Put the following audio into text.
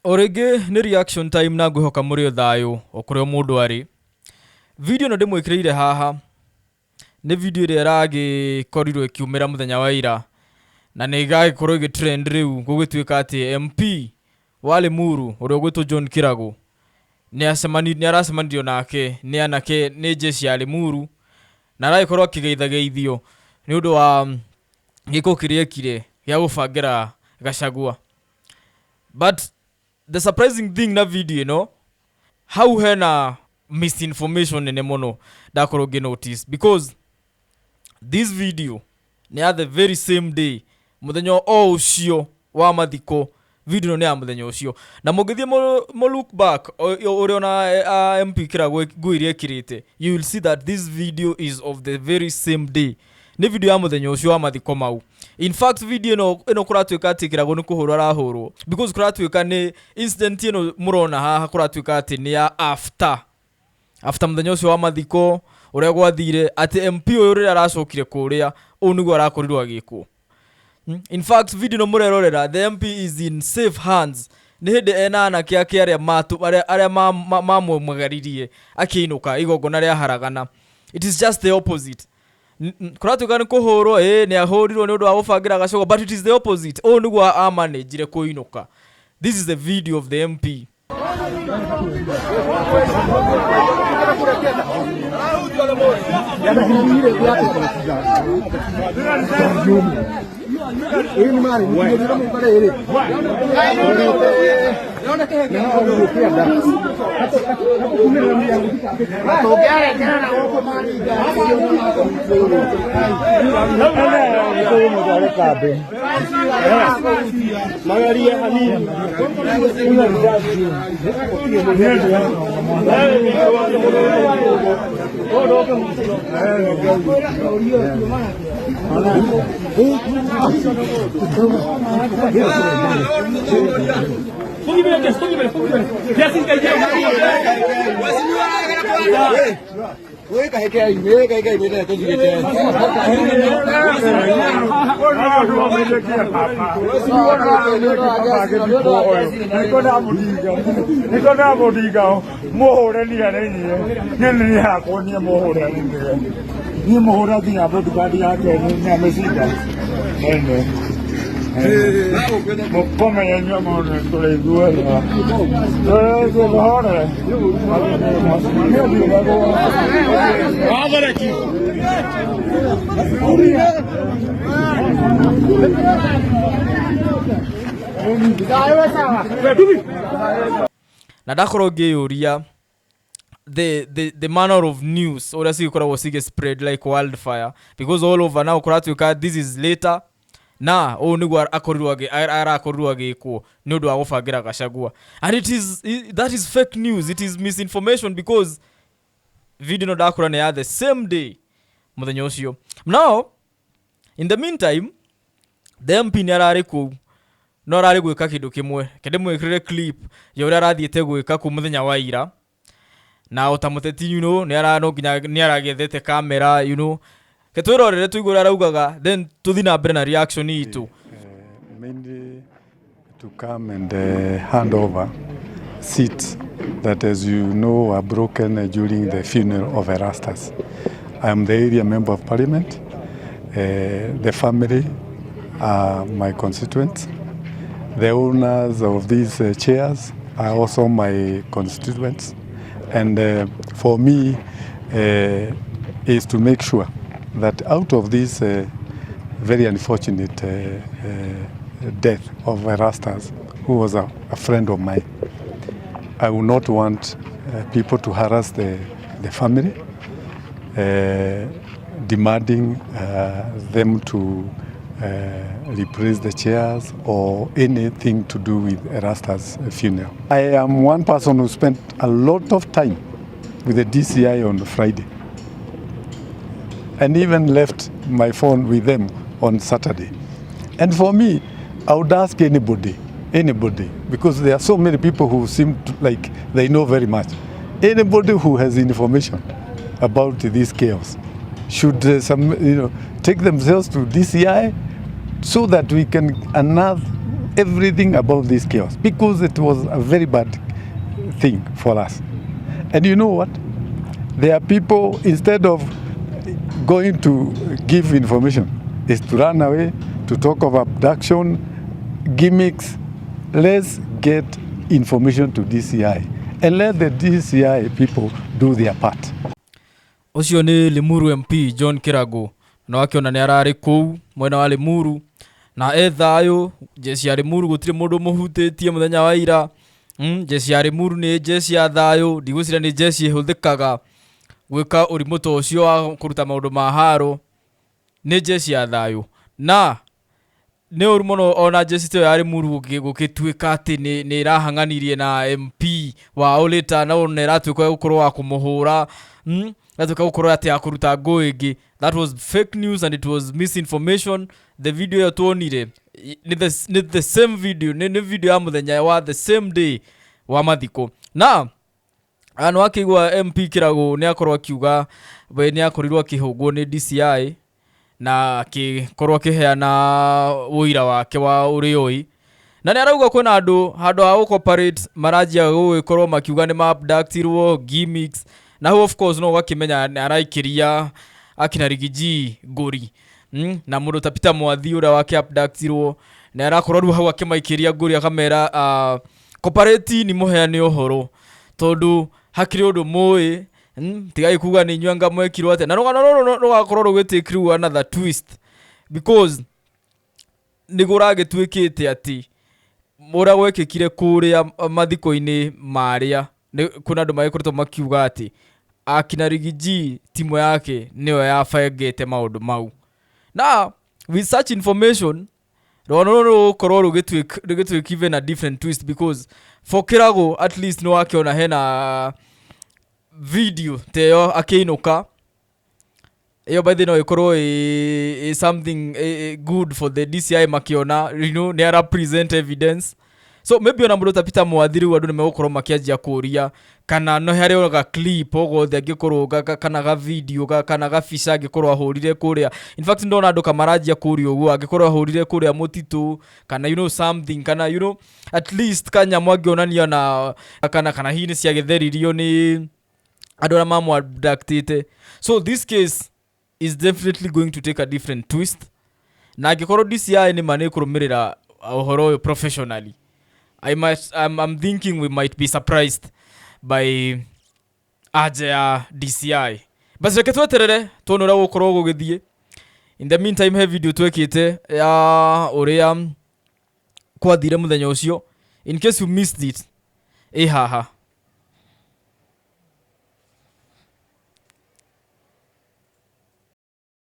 Orege ni reaction time na ngwihoka muri o thayo okurio mundu ari video no ndimwikirire haha ni video ire iragikoriro ikiumira muthenya wa ira na ni igagikorwo igitrend riu gugituika ati MP wa Limuru uria ugwitwo John Kiragu ni aracemanirio nake ni anake ni jeshi ya Limuru na aragikorwo akigeithageithio ni undu wa gikuũ kiria ekire gia gubangira Gachagua. But the surprising thing na video how hena misinformation nene mono ndakorwo notice, because this video ni at the very same day muthenya o ucio wa mathiko video ni ya muthenya ucio na mugithie mo look back uri ona MP Kiragu nguirie ekirite, you will see that this video is of the very same day. Ni video ya muthenya ucio wa mathiko mau. In fact video ino kuratuika ati Kiragu ni kuhurwa arahurwo, because kuratuika ni incident ino murona haha kuratuika ati ni ya after muthenya ucio wa mathiko uria gwathire ati MP uyu ria aracokire kuria uniguo arakorirwo agikuũ. In fact video no murerorera, the MP is in safe hands. Ni hindi ena anake ake aria mamwagaririe akiinuka igongona ria haragana. It is just the opposite. Kuratuika ni kuhurwo ni ahurirwo ni undu wa gubangira Gachagua, but it is the opposite. Niguo amanagire kuinuka. This is the video of the MP. Na ndakorwo ngiyuria the manner of news uria cigikoragwo cige spread like wildfire, because all over now kuratuika this is later na niguo arakorirwo agikuũ ni undu wa gubangira Gachagua, and that is fake news. It is misinformation, because video no ndakora ni ya the same day muthenya ucio. Now in the meantime the MP ni arari ku no arari gwika kindu kimwe kende mwikirire clip ya uria arathiete gwika ku muthenya wa ira, na otamuteti ni arano ni aragethete camera ketwirorere tuigura araugaga, then tuthi na mbere na reaction itu. Mainly to come and hand over seats that, as you know, were broken during the funeral of Erastus. I am the area member of parliament. The family are my constituents. The owners of these chairs are also my constituents. And for me is to make sure that out of this very unfortunate death of Erastus, who was a friend of mine, I would not want people to harass the family, demanding them to replace the chairs or anything to do with Erastus' funeral. I am one person who spent a lot of time with the DCI on Friday, and even left my phone with them on Saturday. And for me, I would ask anybody, because there are so many people who seem like they know very much. Anybody who has information about this chaos should take themselves to DCI so that we can unearth everything about this chaos because it was a very bad thing for us. And you know what? There are people, instead of going to give information, is to run away, to talk of abduction, gimmicks. Let's get information to DCI and let the DCI people do their part. Ucio ni Limuru Mp John Kiragu na akiona ni arari kou mwena wa Limuru na ethayo jesi ya Limuru gutire mundu muhutetie muthenya wa ira. Jesi ya Limuru ni jesi ya thayo, ndigwicira ni jesi ihuthikaga gwika urimuto ucio wa kuruta maundu ma haro, ni jesi ya thayo. Na ne urumuno ona jesi te ya Limuru gukituika ati ni irahanganirie na MP wa Oleta na ona iratuika gukorwo wa kumuhura. Natuka gukorwo ati akuruta ngo ingi. That was fake news and it was misinformation. The video ya tuonire ni the same video, ni video ya muthenya wa the same day wa mathiko. Na ano akigwa MP Kiragu ni akorwo akiuga we ni akorirwo akihungwo ni DCI na akikorwo akiheana uira wake wa urioi. Na ni arauga kwina andu handu ha cooperate marajia gukorwo makiuga ni abductirwo gimmicks. Na who of course no wakimenya araikiria akina rigiji nguri. Na mundu tapita mwathi ura wake abductirwo na arakorwo hau akimaikiria nguri akamera cooperate ni muheane uhoro tondu hakiri undu moi tigai kuga ni nywanga mwekirwo ate na no gakorwo rugitikiru another twist because nigurage twikite ati mura gwekikire kuria mathiko-ini maria kuna andu magikoretwo makiuga ati akina rigiji timu yake niyo yafagete maundu mau. Na with such information no kororo rugitwik even a different twist because for Kiragu at least no akiona hena video teo akiinuka iyo by the no ikorwo is something good for the DCI makiona, you know, they represent evidence. So maybe ona mundu tapita mwathiri wandu ni megukorwo makianjia kuria kana no hari oga clip ogo the agikorwo kana ga video kana ga ficha agikorwo ahurire kuria. In fact ndona andu kamarajia kuria uguo agikorwo ahurire kuria mutitu kana you know something kana you know at least kanya mwagionania na kana hini cia githeririo ni andu na mamu abducted. So this case is definitely going to take a different twist. Na agikorwo DCI ni mane kurumirira uhoro professionally. I'm thinking we might be surprised by aja DCI. Basi reke tweterere tuonora gukorwo gugithie. In the meantime he video twekite ya uria kwathire muthenya ucio. In case you missed it, haha